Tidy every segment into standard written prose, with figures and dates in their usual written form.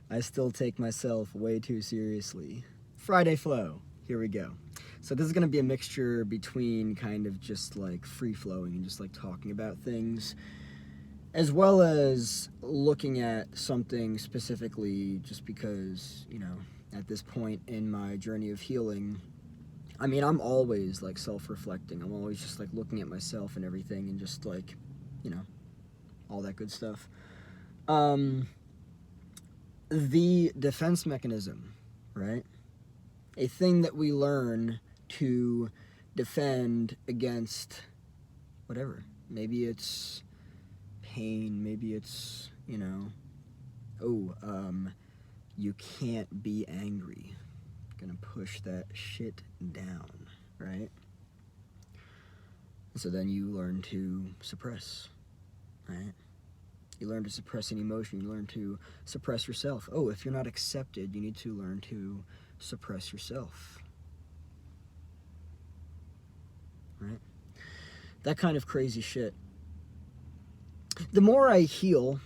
I still take myself way too seriously. Friday flow. Here we go. So this is going to be a mixture between kind of just like free flowing and just like talking about things, as well as looking at something specifically just because, you know, at this point in my journey of healing, I mean, I'm always like self-reflecting. I'm always just like looking at myself and everything and just like, you know, all that good stuff. The defense mechanism, right? A thing that we learn to defend against whatever. Maybe it's pain, maybe it's, you know, you can't be angry. Gonna push that shit down, right? So then you learn to suppress, right? You learn to suppress an emotion. You learn to suppress yourself. Oh, if you're not accepted, you need to learn to suppress yourself. Right? That kind of crazy shit. The more I heal,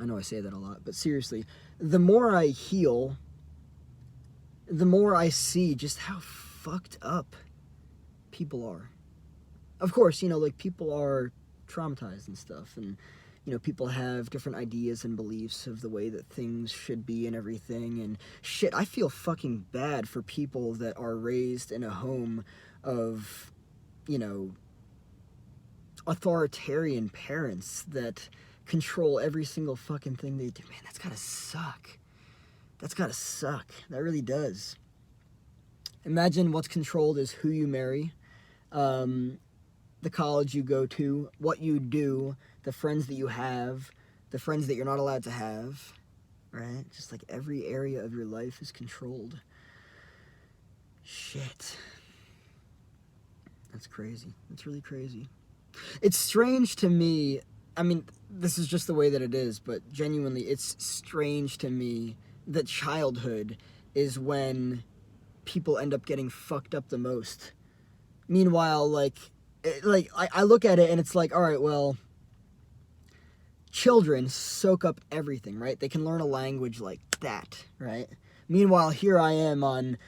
I know I say that a lot, but seriously, the more I heal, the more I see just how fucked up people are. Of course, you know, like people are traumatized and stuff, and you know, people have different ideas and beliefs of the way that things should be and everything, and shit, I feel fucking bad for people that are raised in a home of, you know, authoritarian parents that control every single fucking thing they do. Man, that's gotta suck. That's gotta suck. That really does. Imagine what's controlled is who you marry, the college you go to, what you do, the friends that you have, the friends that you're not allowed to have, right? Just like every area of your life is controlled. Shit. That's crazy. That's really crazy. It's strange to me. I mean, this is just the way that it is, but genuinely, it's strange to me that childhood is when people end up getting fucked up the most. Meanwhile, I look at it and it's like, all right, well, children soak up everything, right? They can learn a language like that, right? Meanwhile, here I am on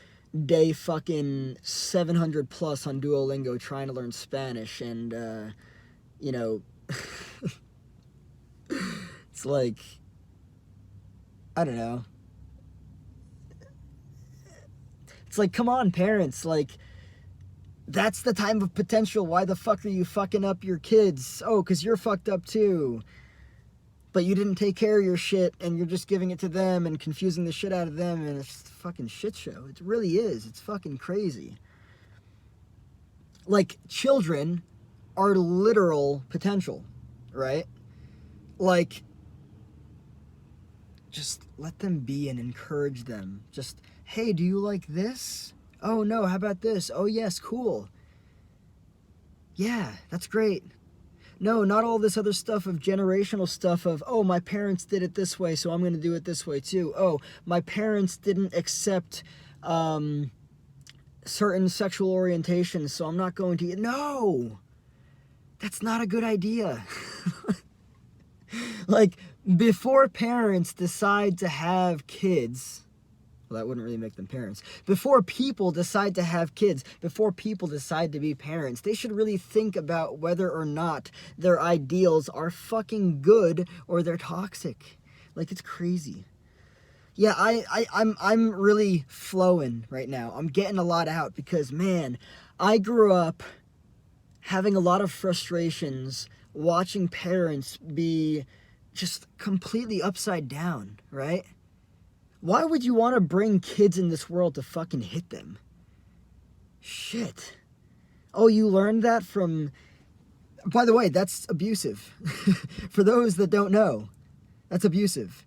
day fucking 700 plus on Duolingo trying to learn Spanish, and, you know, it's like, I don't know. It's like, come on, parents, like, that's the time of potential. Why the fuck are you fucking up your kids? Oh, because you're fucked up too. But you didn't take care of your shit, and you're just giving it to them and confusing the shit out of them, and it's a fucking shit show. It really is. It's fucking crazy. Like, children are literal potential, right? Like, just let them be and encourage them. Just, hey, do you like this? Oh, no, how about this? Oh, yes, cool. Yeah, that's great. No, not all this other stuff of generational stuff of, oh, my parents did it this way, so I'm going to do it this way too. Oh, my parents didn't accept certain sexual orientations, so I'm not going to. No! That's not a good idea. Like, before parents decide to have kids, well, that wouldn't really make them parents. Before people decide to have kids, before people decide to be parents, they should really think about whether or not their ideals are fucking good or they're toxic. Like, it's crazy. Yeah, I'm really flowing right now. I'm getting a lot out because, man, I grew up having a lot of frustrations watching parents be just completely upside down, right? Why would you want to bring kids in this world to fucking hit them? Shit. Oh, you learned that from... By the way, that's abusive. For those that don't know, that's abusive.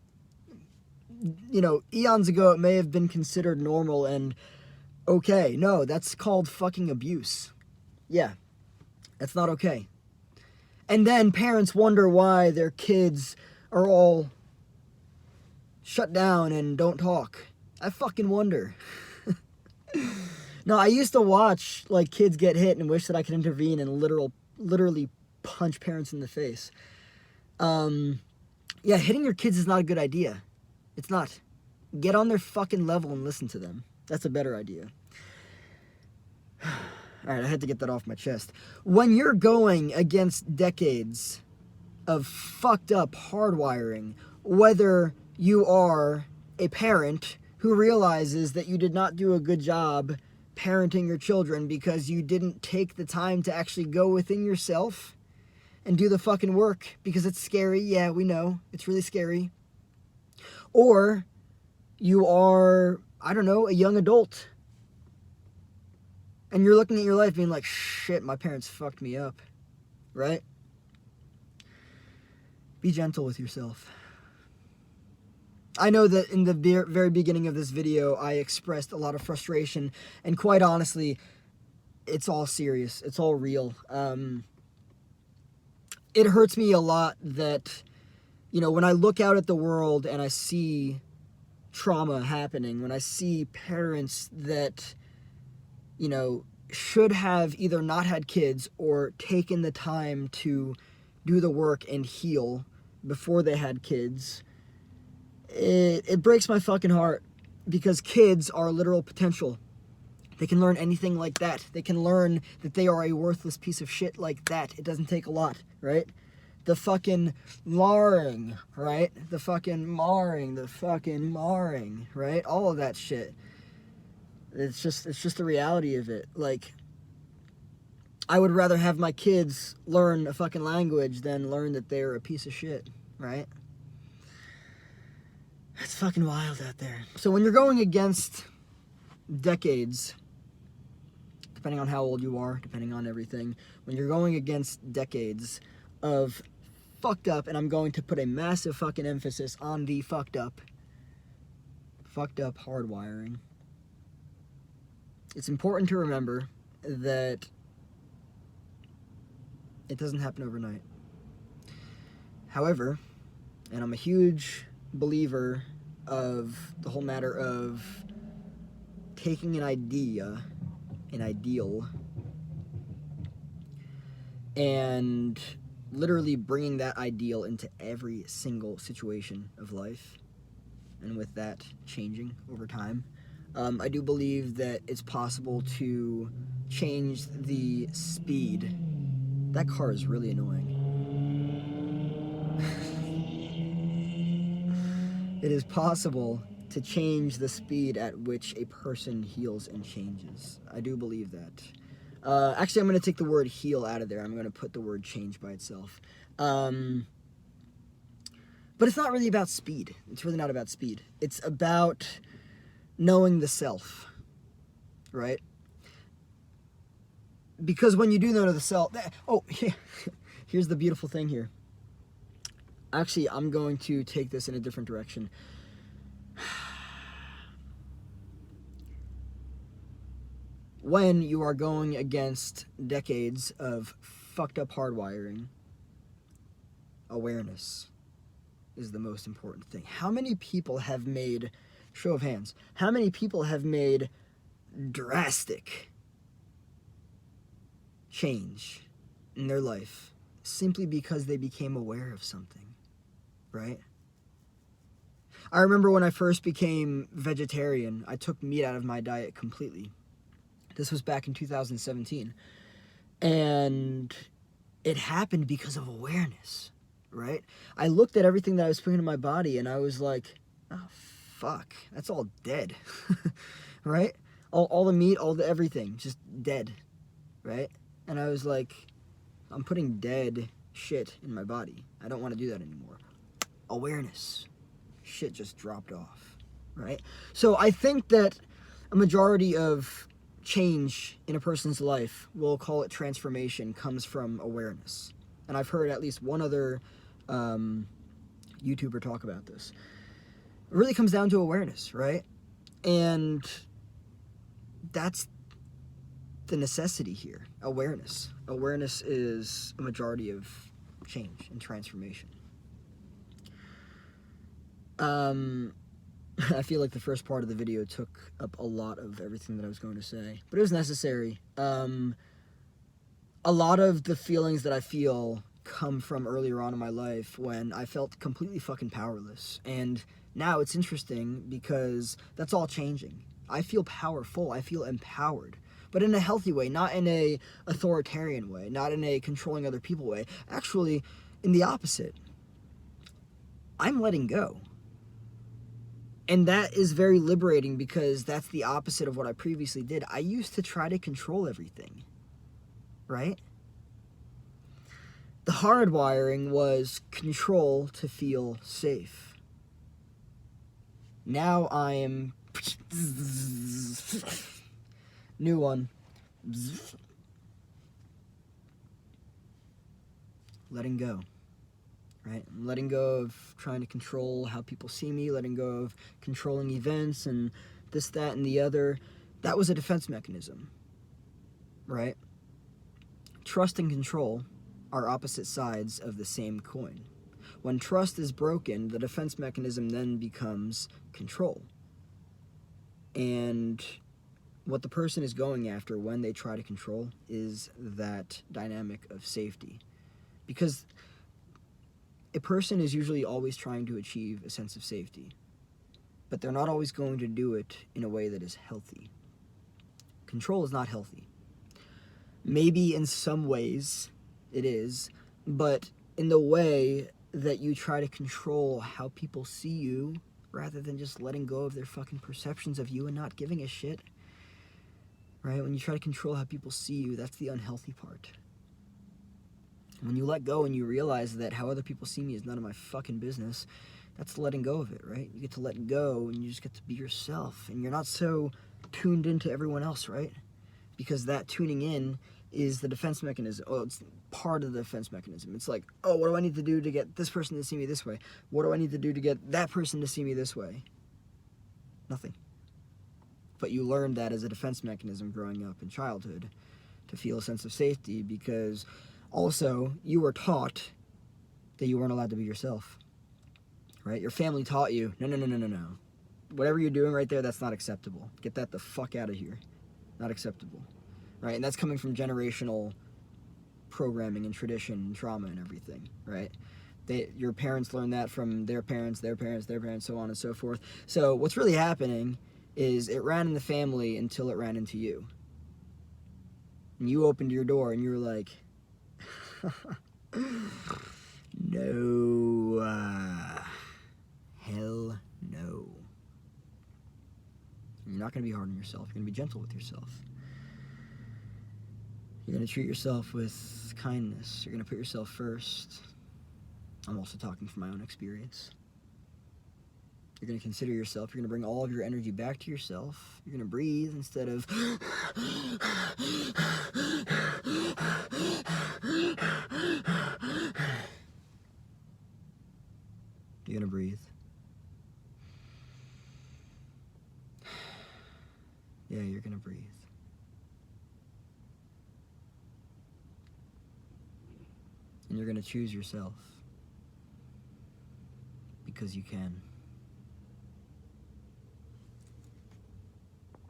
You know, eons ago it may have been considered normal and okay. No, that's called fucking abuse. Yeah, that's not okay. And then parents wonder why their kids are all shut down and don't talk. I fucking wonder. No, I used to watch like kids get hit and wish that I could intervene and literally punch parents in the face. Yeah, hitting your kids is not a good idea. It's not. Get on their fucking level and listen to them. That's a better idea. Alright, I had to get that off my chest. When you're going against decades of fucked up hardwiring, whether you are a parent who realizes that you did not do a good job parenting your children because you didn't take the time to actually go within yourself and do the fucking work because it's scary. Yeah, we know. It's really scary. Or you are, I don't know, a young adult. And you're looking at your life being like, shit, my parents fucked me up. Right? Be gentle with yourself. I know that in the very beginning of this video, I expressed a lot of frustration. And quite honestly, it's all serious. It's all real. It hurts me a lot that, you know, when I look out at the world and I see trauma happening, when I see parents that, you know, should have either not had kids or taken the time to do the work and heal before they had kids, it breaks my fucking heart, because kids are literal potential. They can learn anything like that. They can learn that they are a worthless piece of shit like that. It doesn't take a lot, right? The fucking marring, right? The fucking marring, right? All of that shit. It's just the reality of it. Like, I would rather have my kids learn a fucking language than learn that they're a piece of shit, right? It's fucking wild out there. So when you're going against decades, depending on how old you are, depending on everything, when you're going against decades of fucked up, and I'm going to put a massive fucking emphasis on the fucked up hardwiring, it's important to remember that it doesn't happen overnight. However, and I'm a huge believer of the whole matter of taking an ideal, and literally bringing that ideal into every single situation of life, and with that changing over time. I do believe that it's possible to change the speed. That car is really annoying. It is possible to change the speed at which a person heals and changes. I do believe that. Actually, I'm going to take the word heal out of there. I'm going to put the word change by itself. But it's not really about speed. It's really not about speed. It's about knowing the self, right? Because when you do know the self... Oh, here's the beautiful thing here. Actually, I'm going to take this in a different direction. When you are going against decades of fucked up hardwiring, awareness is the most important thing. How many people have made, show of hands, how many people have made drastic change in their life simply because they became aware of something? Right? I remember when I first became vegetarian, I took meat out of my diet completely. This was back in 2017. And it happened because of awareness, right? I looked at everything that I was putting in my body and I was like, oh, fuck, that's all dead, right? All the meat, all the everything, just dead, right? And I was like, I'm putting dead shit in my body. I don't want to do that anymore. Awareness. Shit just dropped off, right? So I think that a majority of change in a person's life, we'll call it transformation, comes from awareness. And I've heard at least one other YouTuber talk about this. It really comes down to awareness, right? And that's the necessity here. Awareness. Awareness is a majority of change and transformation. I feel like the first part of the video took up a lot of everything that I was going to say, but it was necessary. A lot of the feelings that I feel come from earlier on in my life when I felt completely fucking powerless. And now it's interesting because that's all changing. I feel powerful. I feel empowered. But in a healthy way, not in a authoritarian way, not in a controlling other people way. Actually, in the opposite. I'm letting go. And that is very liberating because that's the opposite of what I previously did. I used to try to control everything, right? The hardwiring was control to feel safe. Now I am... New one. Letting go. Right? I'm letting go of trying to control how people see me, letting go of controlling events and this, that, and the other. That was a defense mechanism, right? Trust and control are opposite sides of the same coin. When trust is broken, the defense mechanism then becomes control. And what the person is going after when they try to control is that dynamic of safety. Because a person is usually always trying to achieve a sense of safety, but they're not always going to do it in a way that is healthy. Control is not healthy. Maybe in some ways it is, but in the way that you try to control how people see you rather than just letting go of their fucking perceptions of you and not giving a shit, right? When you try to control how people see you, that's the unhealthy part. When you let go and you realize that how other people see me is none of my fucking business, that's letting go of it, right? You get to let go and you just get to be yourself. And you're not so tuned into everyone else, right? Because that tuning in is the defense mechanism. Oh, it's part of the defense mechanism. It's like, oh, what do I need to do to get this person to see me this way? What do I need to do to get that person to see me this way? Nothing. But you learned that as a defense mechanism growing up in childhood to feel a sense of safety because... Also, you were taught that you weren't allowed to be yourself, right? Your family taught you, no. Whatever you're doing right there, that's not acceptable. Get that the fuck out of here. Not acceptable, right? And that's coming from generational programming and tradition and trauma and everything, right? Your parents learned that from their parents, their parents, their parents, so on and so forth. So what's really happening is it ran in the family until it ran into you. And you opened your door and you were like... No. Hell no. You're not going to be hard on yourself. You're going to be gentle with yourself. You're going to treat yourself with kindness. You're going to put yourself first. I'm also talking from my own experience. You're going to consider yourself. You're going to bring all of your energy back to yourself. You're going to breathe instead of... You're going to breathe. Yeah, you're going to breathe. And you're going to choose yourself. Because you can.